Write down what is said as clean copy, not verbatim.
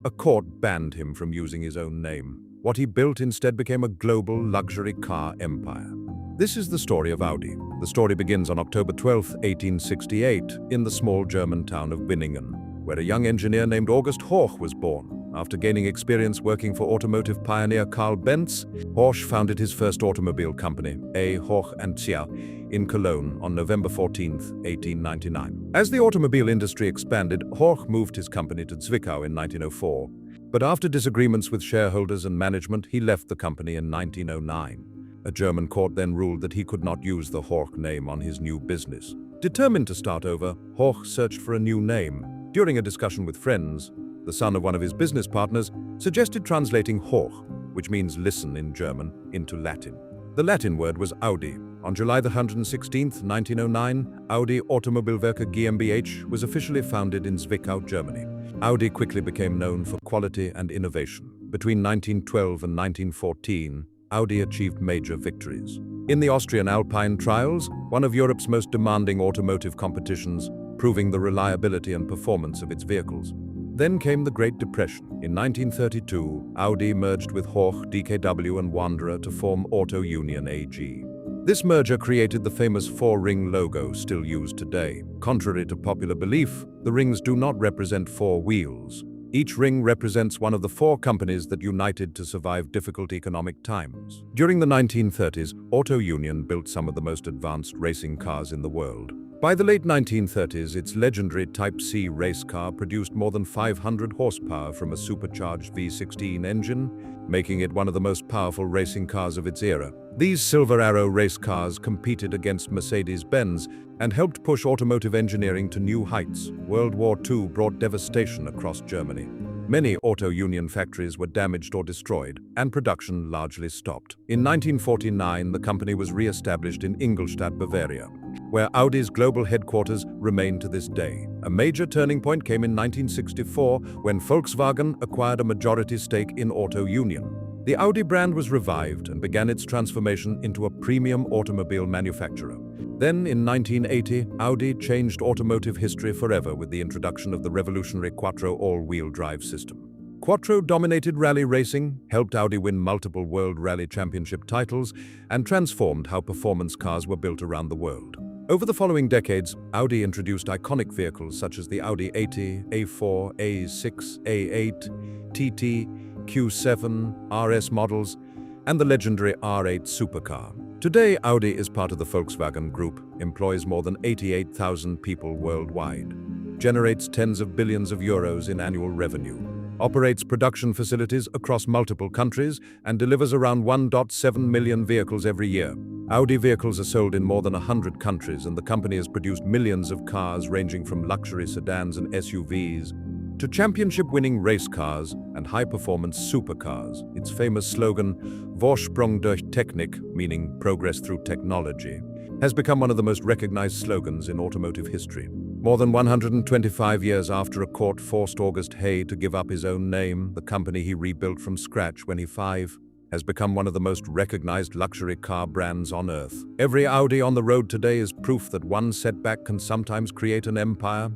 a court banned him from using his own name. What he built instead became a global luxury car empire. This is the story of Audi. The story begins on October 12, 1868, in the small German town of Binningen, where a young engineer named August Horch was born. After gaining experience working for automotive pioneer Carl Benz, Horch founded his first automobile company, A. Horch and Cia, in Cologne on November 14, 1899. As the automobile industry expanded, Horch moved his company to Zwickau in 1904. But after disagreements with shareholders and management, he left the company in 1909. A German court then ruled that he could not use the Horch name on his new business. Determined to start over, Horch searched for a new name. During a discussion with friends, the son of one of his business partners suggested translating Horch, which means listen in German, into Latin. The Latin word was Audi. On July 116, 1909, Audi Automobilwerke GmbH was officially founded in Zwickau, Germany. Audi quickly became known for quality and innovation. Between 1912 and 1914, Audi achieved major victories. In the Austrian Alpine Trials, one of Europe's most demanding automotive competitions, proving the reliability and performance of its vehicles. Then came the Great Depression. In 1932, Audi merged with Horch, DKW and Wanderer to form Auto Union AG. This merger created the famous four-ring logo still used today. Contrary to popular belief, the rings do not represent four wheels. Each ring represents one of the four companies that united to survive difficult economic times. During the 1930s, Auto Union built some of the most advanced racing cars in the world. By the late 1930s, its legendary Type C race car produced more than 500 horsepower from a supercharged V16 engine, making it one of the most powerful racing cars of its era. These Silver Arrow race cars competed against Mercedes-Benz and helped push automotive engineering to new heights. World War II brought devastation across Germany. Many Auto Union factories were damaged or destroyed, and production largely stopped. In 1949, the company was re-established in Ingolstadt, Bavaria, where Audi's global headquarters remain to this day. A major turning point came in 1964 when Volkswagen acquired a majority stake in Auto Union. The Audi brand was revived and began its transformation into a premium automobile manufacturer. Then, in 1980, Audi changed automotive history forever with the introduction of the revolutionary Quattro all-wheel drive system. Quattro dominated rally racing, helped Audi win multiple World Rally Championship titles, and transformed how performance cars were built around the world. Over the following decades, Audi introduced iconic vehicles such as the Audi A8, A4, A6, A8, TT, Q7, RS models, and the legendary R8 supercar. Today, Audi is part of the Volkswagen Group, employs more than 88,000 people worldwide, generates tens of billions of euros in annual revenue, operates production facilities across multiple countries, and delivers around 1.7 million vehicles every year. Audi vehicles are sold in more than 100 countries, and the company has produced millions of cars ranging from luxury sedans and SUVs to championship-winning race cars and high-performance supercars. Its famous slogan, Vorsprung durch Technik, meaning progress through technology, has become one of the most recognized slogans in automotive history. More than 125 years after a court forced August Horch to give up his own name, the company he rebuilt from scratch when he was 5 has become one of the most recognized luxury car brands on earth. Every Audi on the road today is proof that one setback can sometimes create an empire.